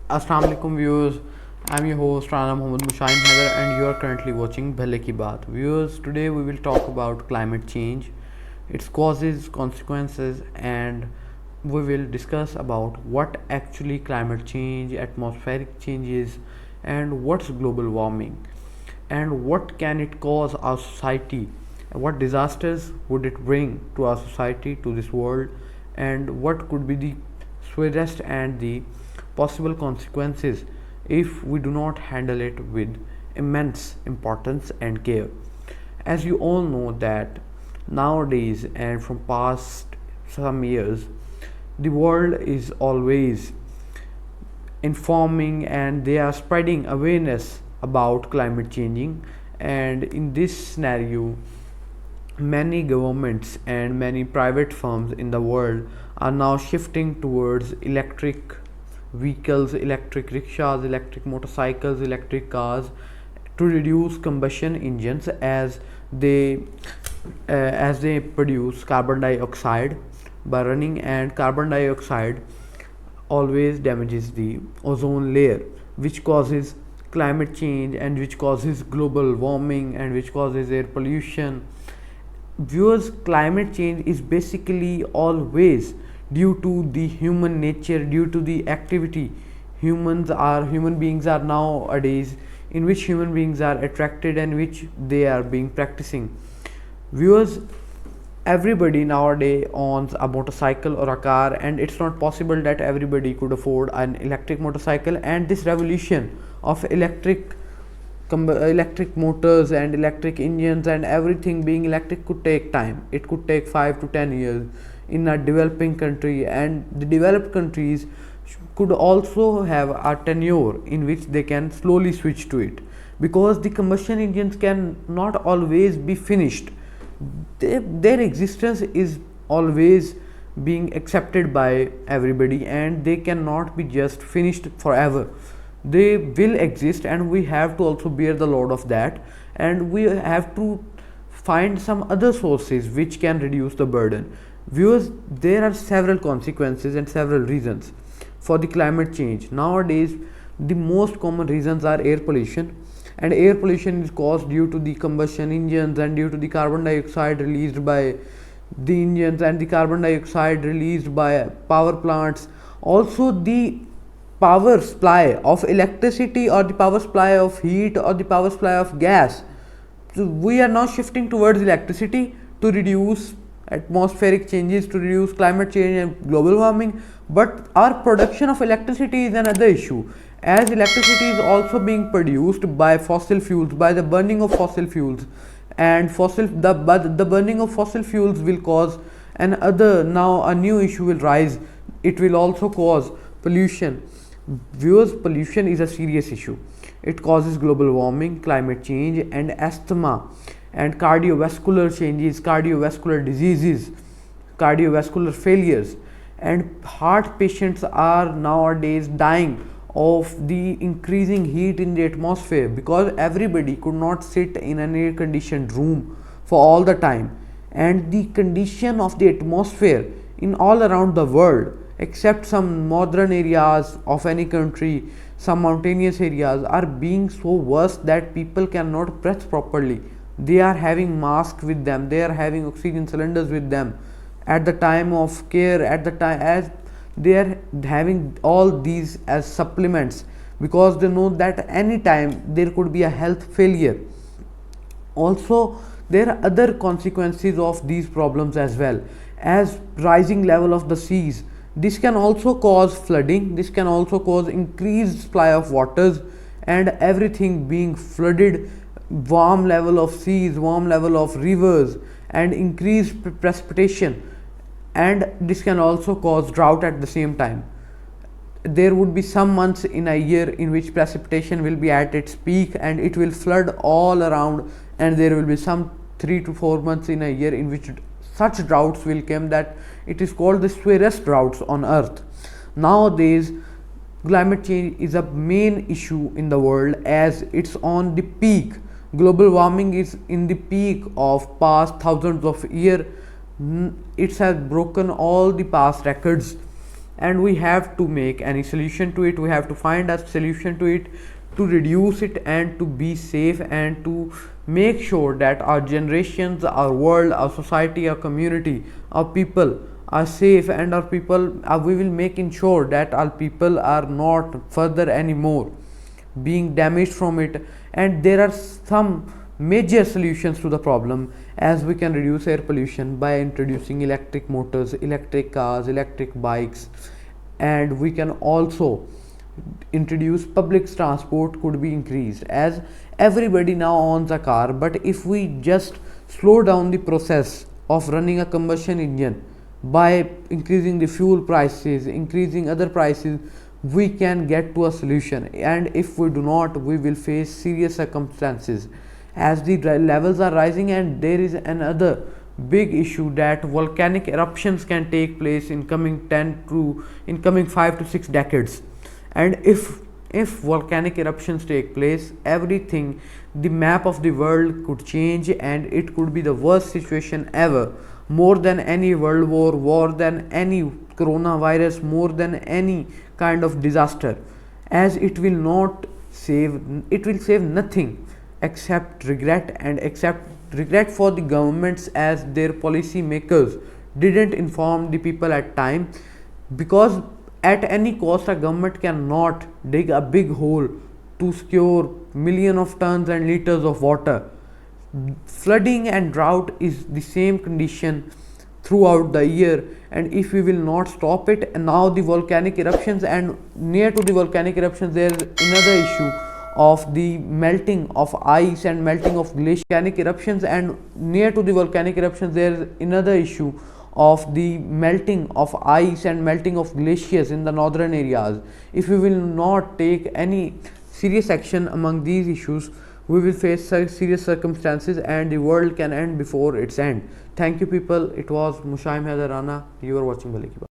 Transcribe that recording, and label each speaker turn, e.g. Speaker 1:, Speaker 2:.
Speaker 1: Assalamu alaikum viewers. I'm your host Rana Mohammad Mushain Heather and you are currently watching Bhale Ki Baat. Viewers, today we will talk about climate change, its causes, consequences, and we will discuss about what actually climate change, atmospheric changes, and what's global warming, and what can it cause our society, what disasters would it bring to our society, to this world, and what could be the swiftest and the possible consequences if we do not handle it with immense importance and care. As you all know that nowadays and from past some years, the world is always informing and they are spreading awareness about climate changing, and in this scenario many governments and many private firms in the world are now shifting towards electric vehicles, electric rickshaws, electric motorcycles, electric cars to reduce combustion engines as they produce carbon dioxide by running, and carbon dioxide always damages the ozone layer, which causes climate change and which causes global warming and which causes air pollution. Viewers, climate change is basically always due to the human nature, due to the activity human beings are nowadays, in which human beings are attracted and which they are being practicing. Viewers, everybody nowadays owns a motorcycle or a car, and it's not possible that everybody could afford an electric motorcycle, and this revolution of electric motors and electric engines and everything being electric could take time. It could take 5 to 10 years in a developing country, and the developed countries could also have a tenure in which they can slowly switch to it, because the combustion engines can not always be finished. Their existence is always being accepted by everybody, and they cannot be just finished forever. They will exist, and we have to also bear the load of that, and we have to find some other sources which can reduce the burden. Viewers, there are several consequences and several reasons for the climate change. Nowadays the most common reasons are air pollution, and air pollution is caused due to the combustion engines and due to the carbon dioxide released by the engines and the carbon dioxide released by power plants. Also the power supply of electricity or the power supply of heat or the power supply of gas. So we are now shifting towards electricity to reduce atmospheric changes, to reduce climate change and global warming, but our production of electricity is another issue, as electricity is also being produced by fossil fuels, by the burning of fossil fuels, and the burning of fossil fuels will cause another, now a new issue will rise. It will also cause pollution. Viewers, pollution is a serious issue. It causes global warming, climate change, and asthma, and cardiovascular changes, cardiovascular diseases, cardiovascular failures, and heart patients are nowadays dying of the increasing heat in the atmosphere, because everybody could not sit in an air conditioned room for all the time, and the condition of the atmosphere in all around the world except some northern areas of any country, some mountainous areas are being so worse that people cannot breathe properly. They are having masks with them, they are having oxygen cylinders with them at the time of care, at the time as they are having all these as supplements, because they know that any time there could be a health failure. Also there are other consequences of these problems as well, as rising level of the seas. This can also cause flooding, this can also cause increased supply of waters and everything being flooded, warm level of seas, warm level of rivers, and increased precipitation, and this can also cause drought at the same time. There would be some months in a year in which precipitation will be at its peak and it will flood all around, and there will be some 3 to 4 months in a year in which such droughts will come that it is called the severest droughts on earth. Nowadays climate change is a main issue in the world, as it's on the peak. Global warming is in the peak of past thousands of years. It has broken all the past records, and we have to make any solution to it. We have to find a solution to it, to reduce it and to be safe, and to make sure that our generations, our world, our society, our community, our people are safe, and our people, we will make ensure that our people are not further anymore being damaged from it. And there are some major solutions to the problem, as we can reduce air pollution by introducing electric motors, electric cars, electric bikes, and we can also introduce public transport could be increased, as everybody now owns a car. But if we just slow down the process of running a combustion engine by increasing the fuel prices, increasing other prices, we can get to a solution. And if we do not, we will face serious circumstances, as the levels are rising. And there is another big issue that volcanic eruptions can take place in coming 5 to 6 decades. And if volcanic eruptions take place, everything, the map of the world could change, and it could be the worst situation ever, more than any world war, more than any coronavirus, more than any kind of disaster, as it will not save, it will save nothing except regret, and except regret for the governments, as their policy makers didn't inform the people at time. Because at any cost, a government cannot dig a big hole to secure millions of tons and liters of water. Flooding and drought is the same condition throughout the year, and if we will not stop it, and now the volcanic eruptions, and near to the volcanic eruptions there is another issue of the melting of ice and melting of volcanic eruptions, and near to the volcanic eruptions there is another issue of the melting of ice and melting of glaciers in the northern areas. If we will not take any serious action among these issues, we will face serious circumstances, and the world can end before its end. Thank you people. It was Mushaim Haidarana. You are watching Bali Ki Baat.